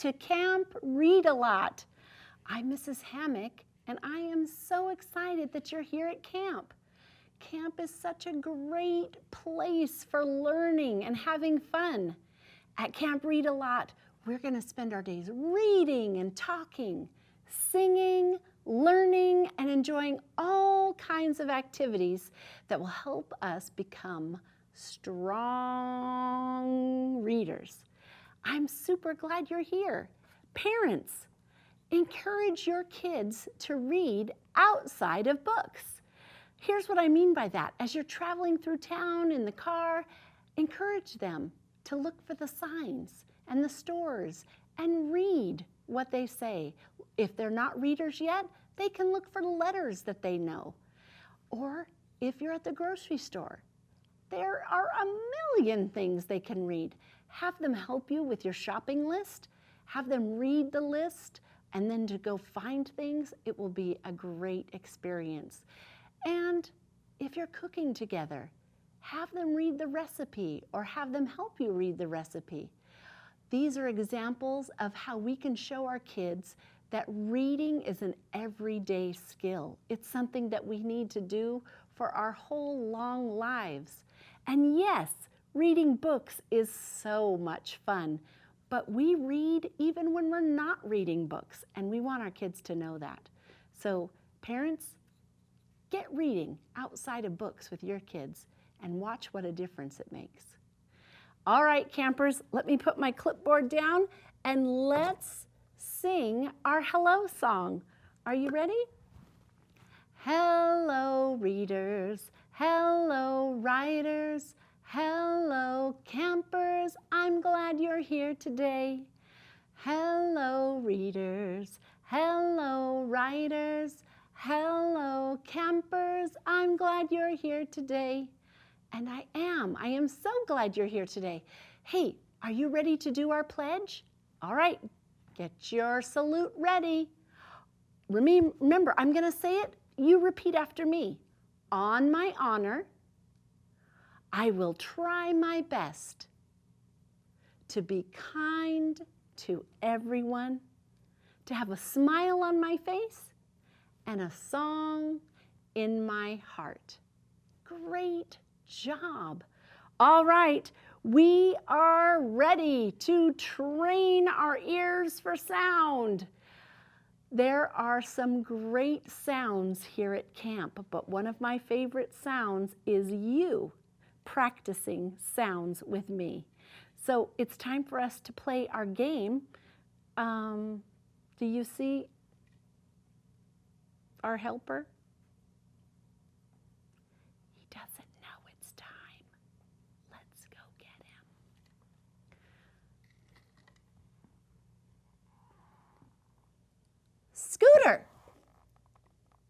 to Camp Read a Lot. I'm Mrs. Hammock, and I am so excited that you're here at camp. Camp is such a great place for learning and having fun. At Camp Read a Lot, we're going to spend our days reading and talking, singing, learning, and enjoying all kinds of activities that will help us become strong readers. I'm super glad you're here. Parents, encourage your kids to read outside of books. Here's what I mean by that. As you're traveling through town in the car, encourage them to look for the signs and the stores and read what they say. If they're not readers yet, they can look for the letters that they know. Or if you're at the grocery store, there are a million things they can read. Have them help you with your shopping list. Have them read the list and then to go find things. It will be a great experience. And if you're cooking together, have them read the recipe or have them help you read the recipe. These are examples of how we can show our kids that reading is an everyday skill. It's something that we need to do for our whole long lives. And yes, reading books is so much fun, but we read even when we're not reading books, and we want our kids to know that. So parents, get reading outside of books with your kids and watch what a difference it makes. All right, campers, let me put my clipboard down and let's sing our hello song. Are you ready? Hello, readers. Hello, writers. Hello, campers. I'm glad you're here today. Hello, readers. Hello, writers. Hello, campers. I'm glad you're here today. And I am so glad you're here today. Hey, are you ready to do our pledge? All right, get your salute ready. Remember, I'm going to say it. You repeat after me. On my honor, I will try my best to be kind to everyone, to have a smile on my face, and a song in my heart. Great job. All right, we are ready to train our ears for sound. There are some great sounds here at camp, but one of my favorite sounds is you practicing sounds with me. So it's time for us to play our game. Do you see our helper? He doesn't know it's time. Let's go get him. Scooter,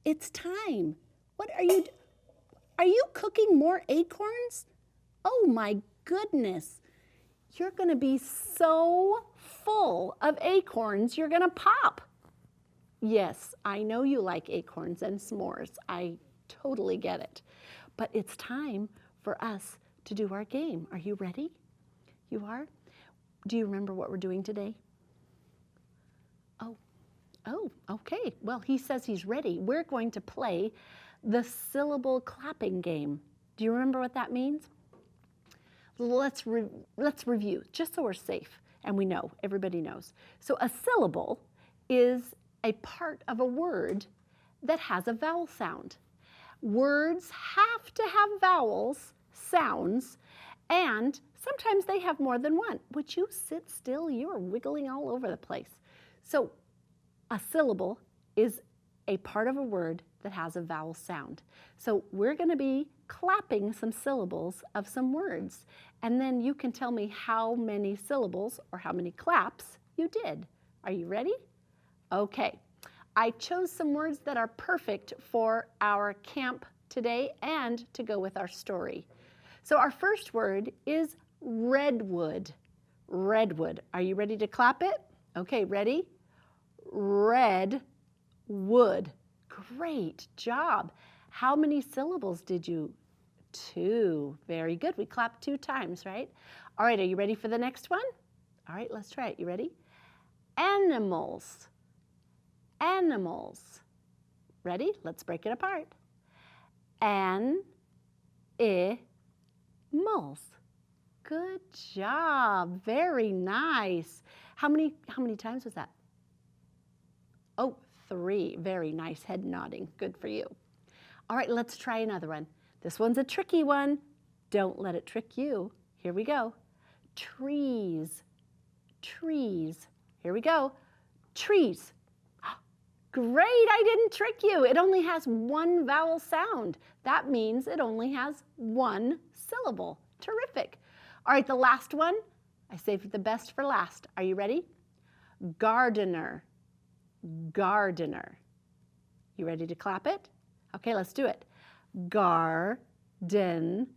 it's time. What are you cooking more acorns? Oh my goodness. You're going to be so full of acorns, you're going to pop. Yes, I know you like acorns and s'mores. I totally get it. But it's time for us to do our game. Are you ready? You are? Do you remember what we're doing today? Oh, okay. Well, he says he's ready. We're going to play the syllable clapping game. Do you remember what that means? Let's review, just so we're safe and we know, everybody knows. So a syllable is a part of a word that has a vowel sound. Words have to have vowels, sounds, and sometimes they have more than one. Would you sit still? You are wiggling all over the place. So a syllable is a part of a word that has a vowel sound. So we're going to be clapping some syllables of some words, and then you can tell me how many syllables or how many claps you did. Are you ready? Okay. I chose some words that are perfect for our camp today and to go with our story. So our first word is redwood. Redwood. Are you ready to clap it? Okay, ready? Redwood. Great job. How many syllables did you? 2. Very good. We clapped 2 times, right? All right, are you ready for the next one? All right, let's try it. You ready? Animals. Animals. Ready? Let's break it apart. An-I-mals. Good job. Very nice. How many times was that? Oh, 3. Very nice head nodding. Good for you. All right, let's try another one. This one's a tricky one. Don't let it trick you. Here we go. Trees. Trees. Here we go. Trees. Great, I didn't trick you. It only has 1 vowel sound. That means it only has 1 syllable. Terrific. All right, the last one. I saved the best for last. Are you ready? Gardener. Gardener. You ready to clap it? Okay, let's do it. Gardener.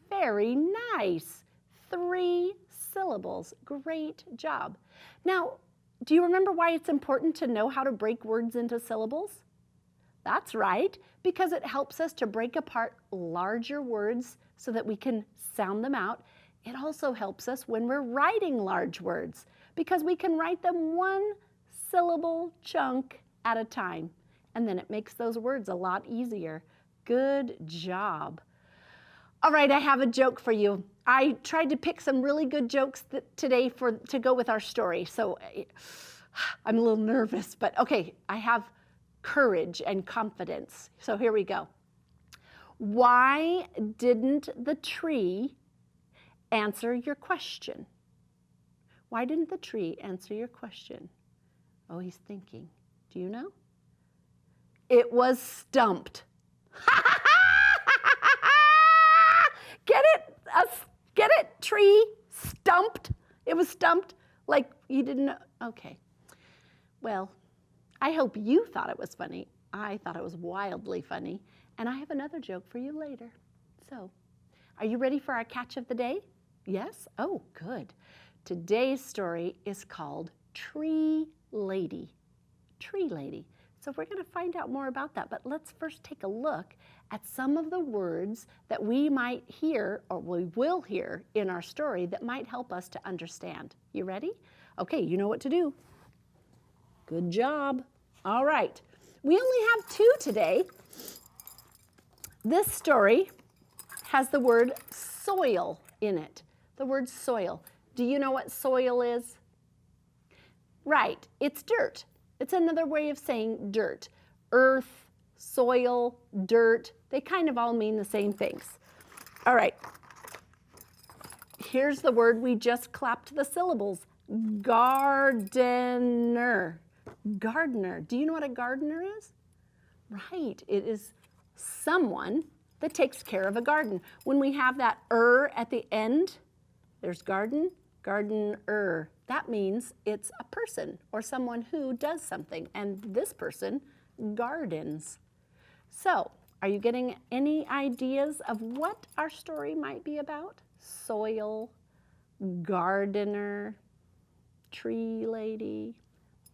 Very nice. 3 syllables. Great job. Now, do you remember why it's important to know how to break words into syllables? That's right, because it helps us to break apart larger words so that we can sound them out. It also helps us when we're writing large words because we can write them 1 syllable chunk at a time. And then it makes those words a lot easier. Good job. All right, I have a joke for you. I tried to pick some really good jokes today to go with our story, so I'm a little nervous, but okay, I have courage and confidence. So here we go. Why didn't the tree answer your question? Why didn't the tree answer your question? Oh, he's thinking. Do you know? It was stumped. Get it? Get it? Tree? Stumped? It was stumped? Like you didn't know? Okay. Well, I hope you thought it was funny. I thought it was wildly funny. And I have another joke for you later. So, are you ready for our catch of the day? Yes? Oh, good. Today's story is called Tree Lady. Tree Lady. So we're going to find out more about that, but let's first take a look at some of the words that we might hear or we will hear in our story that might help us to understand. You ready? Okay, you know what to do. Good job. All right. We only have 2 today. This story has the word soil in it. The word soil. Do you know what soil is? Right, it's dirt. It's another way of saying dirt. Earth, soil, dirt, they kind of all mean the same things. All right, here's the word we just clapped the syllables. Gardener. Gardener. Do you know what a gardener is? Right, it is someone that takes care of a garden. When we have that at the end, there's garden, gardener. That means it's a person or someone who does something, and this person gardens. So, are you getting any ideas of what our story might be about? Soil, gardener, tree lady.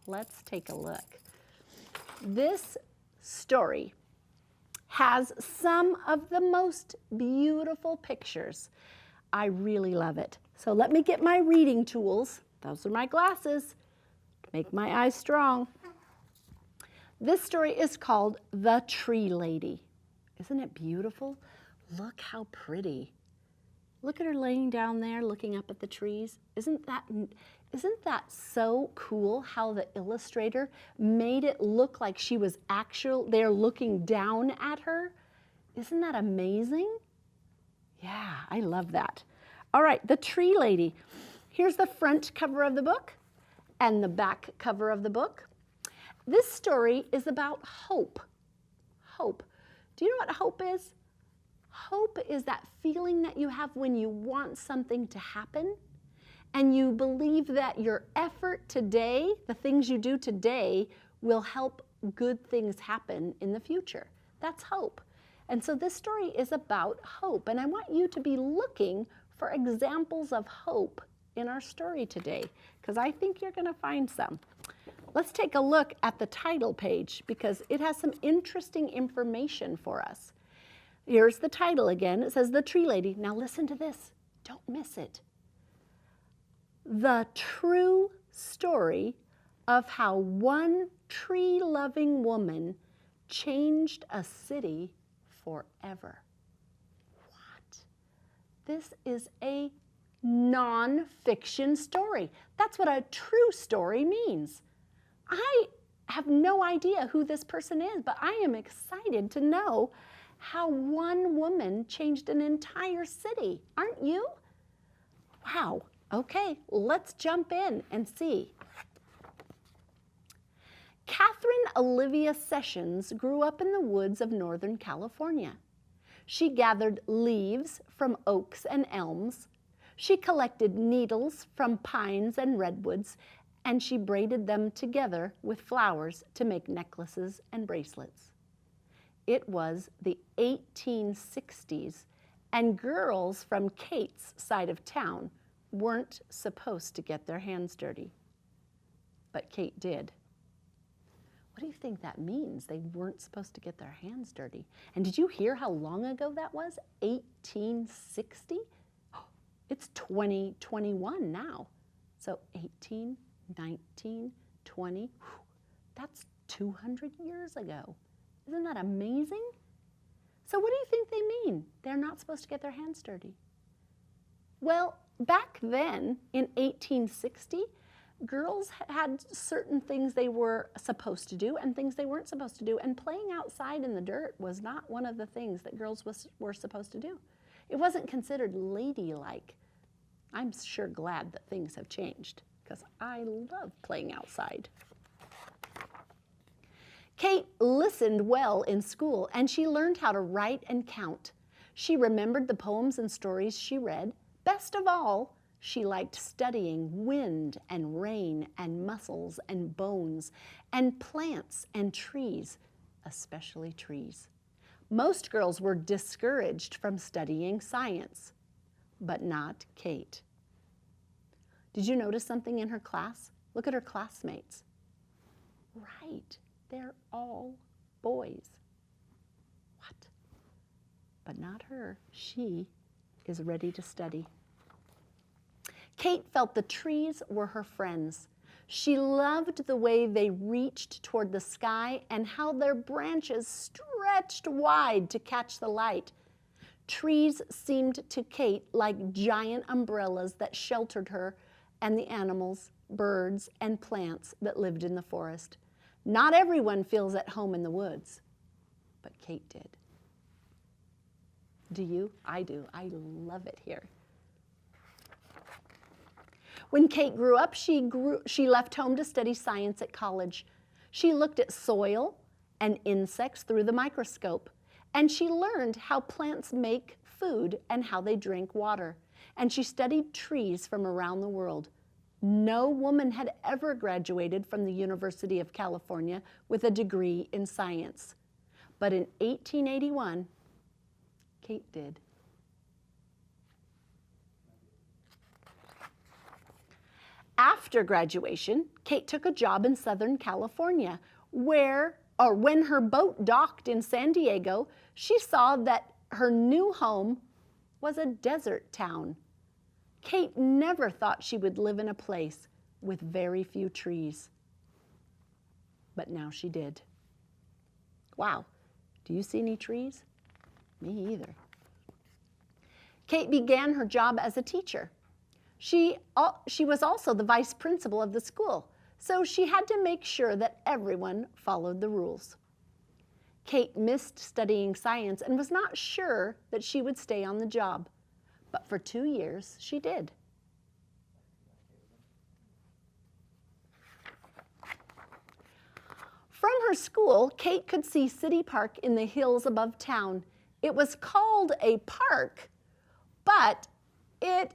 Let's take a look. This story has some of the most beautiful pictures. I really love it. So let me get my reading tools. Those are my glasses to make my eyes strong. This story is called The Tree Lady. Isn't it beautiful? Look how pretty. Look at her laying down there looking up at the trees. Isn't that so cool how the illustrator made it look like she was they're looking down at her? Isn't that amazing? Yeah, I love that. All right, The Tree Lady. Here's the front cover of the book and the back cover of the book. This story is about hope. Hope. Do you know what hope is? Hope is that feeling that you have when you want something to happen and you believe that your effort today, the things you do today, will help good things happen in the future. That's hope. And so this story is about hope, and I want you to be looking for examples of hope in our story today, because I think you're going to find some. Let's take a look at the title page because it has some interesting information for us. Here's the title again. It says The Tree Lady. Now listen to this. Don't miss it. The true story of how one tree-loving woman changed a city forever. What? This is a non-fiction story. That's what a true story means. I have no idea who this person is, but I am excited to know how one woman changed an entire city. Aren't you? Wow. Okay, let's jump in and see. Catherine Olivia Sessions grew up in the woods of Northern California. She gathered leaves from oaks and elms. She collected needles from pines and redwoods, and she braided them together with flowers to make necklaces and bracelets. It was the 1860s, and girls from Kate's side of town weren't supposed to get their hands dirty. But Kate did. What do you think that means? They weren't supposed to get their hands dirty. And did you hear how long ago that was? 1860? It's 2021 now. So 18, 19, 20, that's 200 years ago. Isn't that amazing? So what do you think they mean? They're not supposed to get their hands dirty. Well, back then in 1860, girls had certain things they were supposed to do and things they weren't supposed to do, and playing outside in the dirt was not one of the things that girls were supposed to do. It wasn't considered ladylike. I'm sure glad that things have changed, because I love playing outside. Kate listened well in school, and she learned how to write and count. She remembered the poems and stories she read. Best of all, she liked studying wind and rain and mussels and bones and plants and trees, especially trees. Most girls were discouraged from studying science, but not Kate. Did you notice something in her class? Look at her classmates. Right, they're all boys. What? But not her. She is ready to study. Kate felt the trees were her friends. She loved the way they reached toward the sky and how their branches stretched wide to catch the light. Trees seemed to Kate like giant umbrellas that sheltered her and the animals, birds, and plants that lived in the forest. Not everyone feels at home in the woods, but Kate did. Do you? I do. I love it here. When Kate grew up, she left home to study science at college. She looked at soil and insects through the microscope, and she learned how plants make food and how they drink water. And she studied trees from around the world. No woman had ever graduated from the University of California with a degree in science. But in 1881, Kate did. After graduation, Kate took a job in Southern California, when her boat docked in San Diego, she saw that her new home was a desert town. Kate never thought she would live in a place with very few trees. But now she did. Wow, do you see any trees? Me either. Kate began her job as a teacher. She was also the vice principal of the school, so she had to make sure that everyone followed the rules. Kate missed studying science and was not sure that she would stay on the job, but for 2 years she did. From her school, Kate could see City Park in the hills above town. It was called a park, but it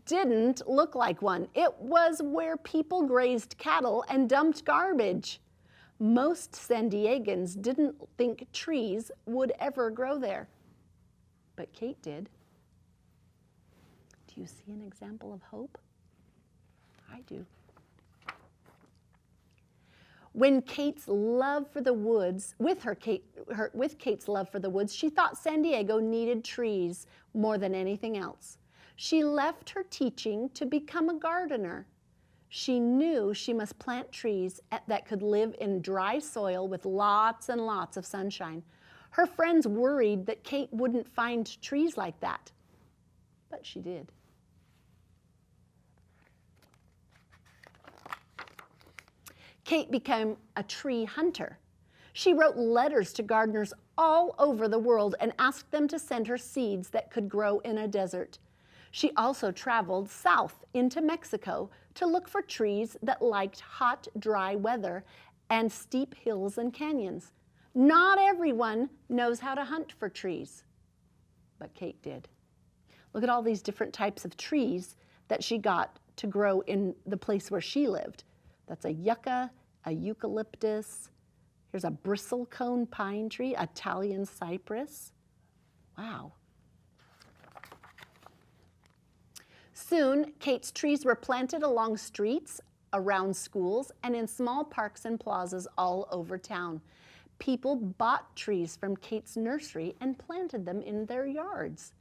didn't look like one. It was where people grazed cattle and dumped garbage. Most San Diegans didn't think trees would ever grow there, but Kate did. Do you see an example of hope? I do. When Kate's love for the woods, with Kate's love for the woods, she thought San Diego needed trees more than anything else. She left her teaching to become a gardener. She knew she must plant trees that could live in dry soil with lots and lots of sunshine. Her friends worried that Kate wouldn't find trees like that, but she did. Kate became a tree hunter. She wrote letters to gardeners all over the world and asked them to send her seeds that could grow in a desert. She also traveled south into Mexico to look for trees that liked hot, dry weather and steep hills and canyons. Not everyone knows how to hunt for trees, but Kate did. Look at all these different types of trees that she got to grow in the place where she lived. That's a yucca, a eucalyptus. Here's a bristlecone pine tree, Italian cypress. Wow. Soon, Kate's trees were planted along streets, around schools, and in small parks and plazas all over town. People bought trees from Kate's nursery and planted them in their yards.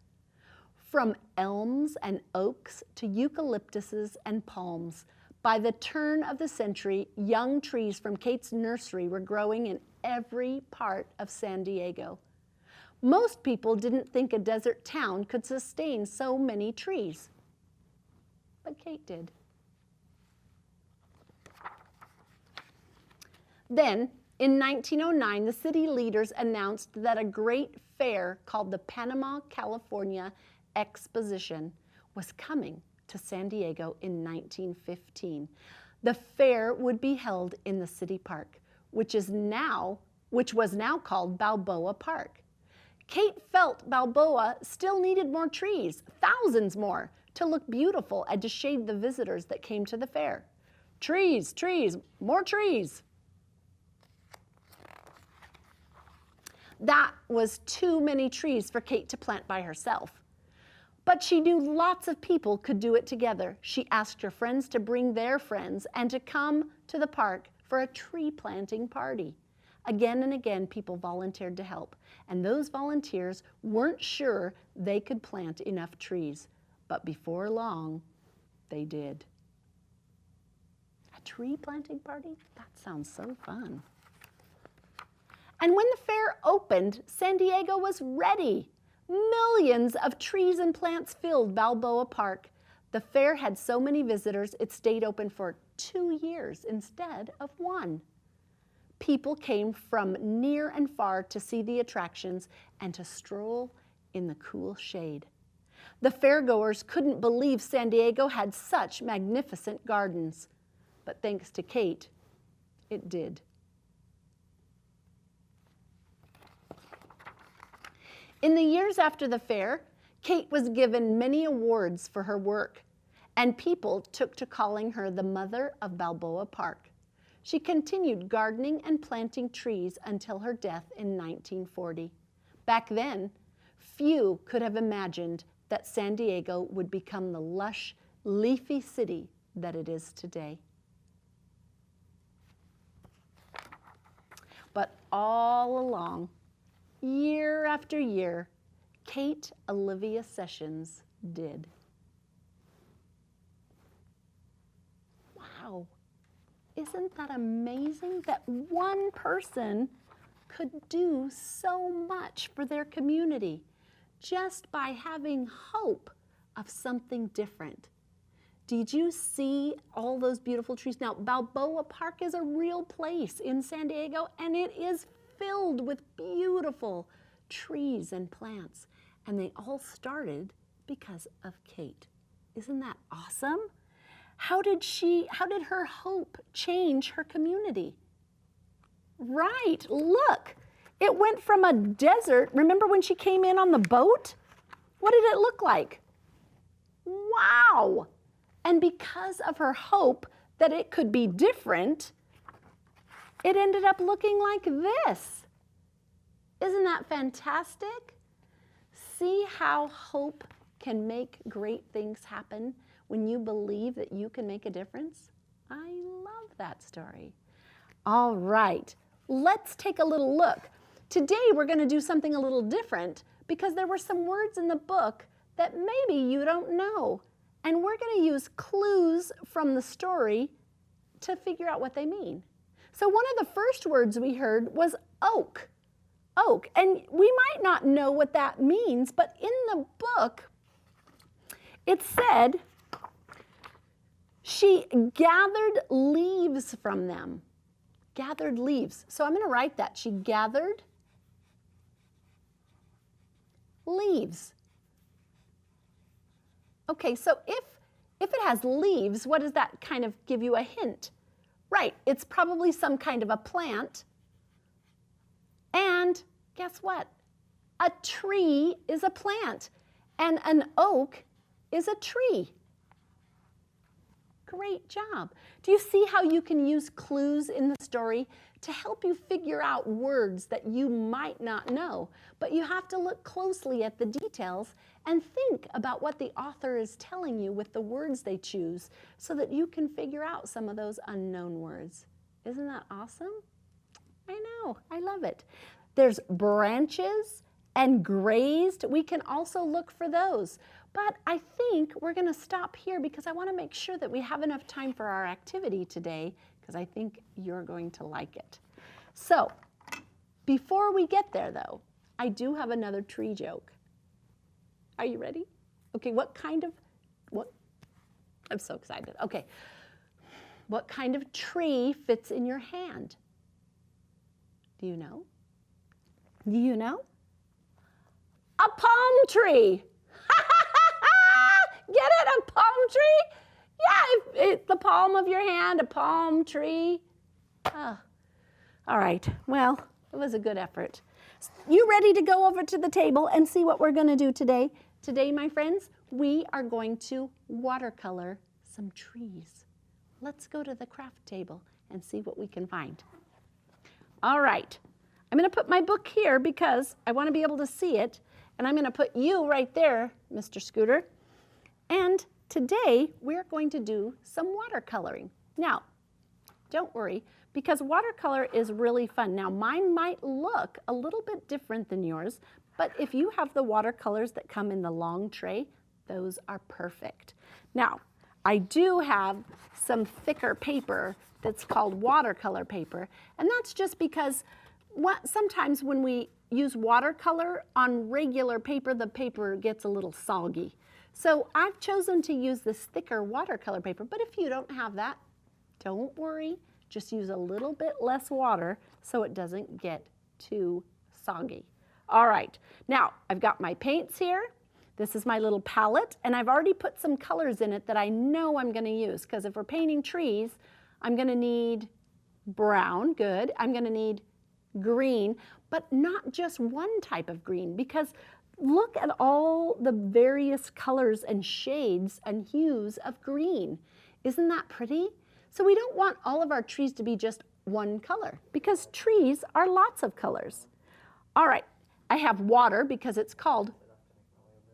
From elms and oaks to eucalyptuses and palms, by the turn of the century, young trees from Kate's nursery were growing in every part of San Diego. Most people didn't think a desert town could sustain so many trees, but Kate did. Then, in 1909, the city leaders announced that a great fair called the Panama, California Exposition was coming to San Diego in 1915. The fair would be held in the city park, which was now called Balboa Park. Kate felt Balboa still needed more trees, thousands more, to look beautiful and to shade the visitors that came to the fair. Trees, trees, more trees. That was too many trees for Kate to plant by herself. But she knew lots of people could do it together. She asked her friends to bring their friends and to come to the park for a tree planting party. Again and again, people volunteered to help, and those volunteers weren't sure they could plant enough trees, but before long, they did. A tree planting party? That sounds so fun. And when the fair opened, San Diego was ready. Millions of trees and plants filled Balboa Park. The fair had so many visitors, it stayed open for 2 years instead of 1. People came from near and far to see the attractions and to stroll in the cool shade. The fairgoers couldn't believe San Diego had such magnificent gardens, but thanks to Kate, it did. In the years after the fair, Kate was given many awards for her work, and people took to calling her the mother of Balboa Park. She continued gardening and planting trees until her death in 1940. Back then, few could have imagined that San Diego would become the lush, leafy city that it is today. But all along, year after year, Kate Olivia Sessions did. Wow, isn't that amazing that one person could do so much for their community just by having hope of something different? Did you see all those beautiful trees? Now, Balboa Park is a real place in San Diego, and it is filled with beautiful trees and plants. And they all started because of Kate. Isn't that awesome? How did her hope change her community? Right, look, it went from a desert. Remember when she came in on the boat? What did it look like? Wow. And because of her hope that it could be different, it ended up looking like this. Isn't that fantastic? See how hope can make great things happen when you believe that you can make a difference? I love that story. All right, let's take a little look. Today we're going to do something a little different because there were some words in the book that maybe you don't know. And we're going to use clues from the story to figure out what they mean. So one of the first words we heard was oak. Oak. And we might not know what that means, but in the book, it said she gathered leaves from them. Gathered leaves. So I'm going to write that. She gathered leaves. Okay, so if it has leaves, what does that kind of give you a hint? Right, it's probably some kind of a plant. And guess what? A tree is a plant, and an oak is a tree. Great job. Do you see how you can use clues in the story to help you figure out words that you might not know? But you have to look closely at the details and think about what the author is telling you with the words they choose so that you can figure out some of those unknown words. Isn't that awesome? I know, I love it. There's branches and grazed. We can also look for those. But I think we're going to stop here because I want to make sure that we have enough time for our activity today because I think you're going to like it. So before we get there though, I do have another tree joke. Are you ready? Okay, what? I'm so excited. Okay, what kind of tree fits in your hand? Do you know? Do you know? A palm tree. Get it? A palm tree? Yeah, it's the palm of your hand, a palm tree. Oh. All right, well, it was a good effort. You ready to go over to the table and see what we're going to do today? Today, my friends, we are going to watercolor some trees. Let's go to the craft table and see what we can find. All right, I'm going to put my book here because I want to be able to see it, and I'm going to put you right there, Mr. Scooter. And today, we're going to do some watercoloring. Now, don't worry, because watercolor is really fun. Now, mine might look a little bit different than yours, but if you have the watercolors that come in the long tray, those are perfect. Now, I do have some thicker paper that's called watercolor paper, and that's just because sometimes when we use watercolor on regular paper, the paper gets a little soggy. So I've chosen to use this thicker watercolor paper, but if you don't have that, don't worry. Just use a little bit less water so it doesn't get too soggy. All right, now I've got my paints here. This is my little palette, and I've already put some colors in it that I know I'm going to use, because if we're painting trees, I'm going to need brown, good. I'm going to need green, but not just one type of green, because look at all the various colors and shades and hues of green. Isn't that pretty? So we don't want all of our trees to be just one color, because trees are lots of colors. All right, I have water because it's called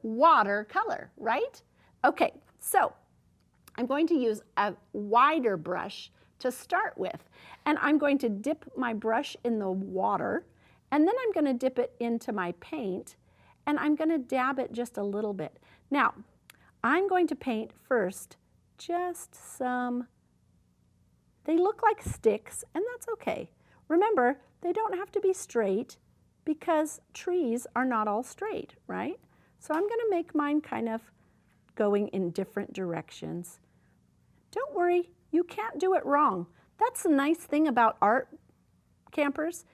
watercolor, right? Okay, so I'm going to use a wider brush to start with, and I'm going to dip my brush in the water, and then I'm going to dip it into my paint, and I'm going to dab it just a little bit. Now, I'm going to paint first just some, they look like sticks, and that's okay. Remember, they don't have to be straight because trees are not all straight, right? So I'm going to make mine kind of going in different directions. Don't worry, you can't do it wrong. That's the nice thing about art, campers.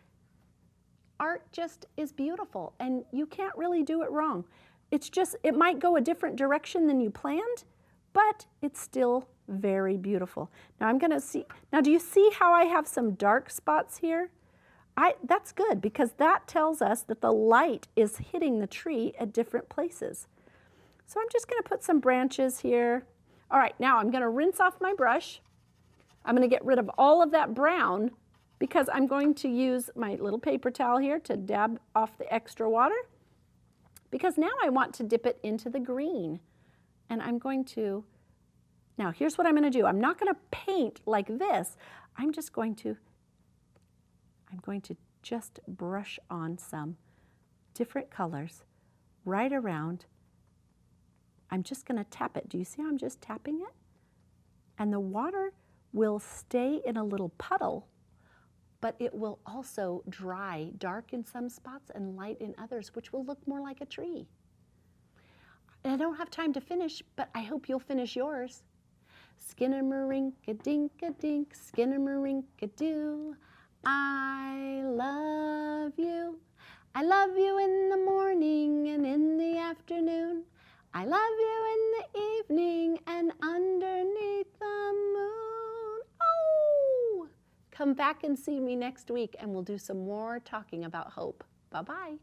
Art just is beautiful, and you can't really do it wrong. It's just, it might go a different direction than you planned, but it's still very beautiful. Now I'm gonna see, now do you see how I have some dark spots here? That's good, because that tells us that the light is hitting the tree at different places. So I'm just gonna put some branches here. All right, now I'm gonna rinse off my brush. I'm gonna get rid of all of that brown, because I'm going to use my little paper towel here to dab off the extra water, because now I want to dip it into the green. And I'm going to, now here's what I'm going to do. I'm not going to paint like this. I'm going to just brush on some different colors right around. I'm just going to tap it. Do you see how I'm just tapping it? And the water will stay in a little puddle, but it will also dry, dark in some spots and light in others, which will look more like a tree. And I don't have time to finish, but I hope you'll finish yours. Skinnamarink-a-dink-a-dink, skinnamarink-a-doo. I love you. I love you in the morning and in the afternoon. I love you in the evening and underneath the moon. Oh! Come back and see me next week and we'll do some more talking about hope. Bye-bye.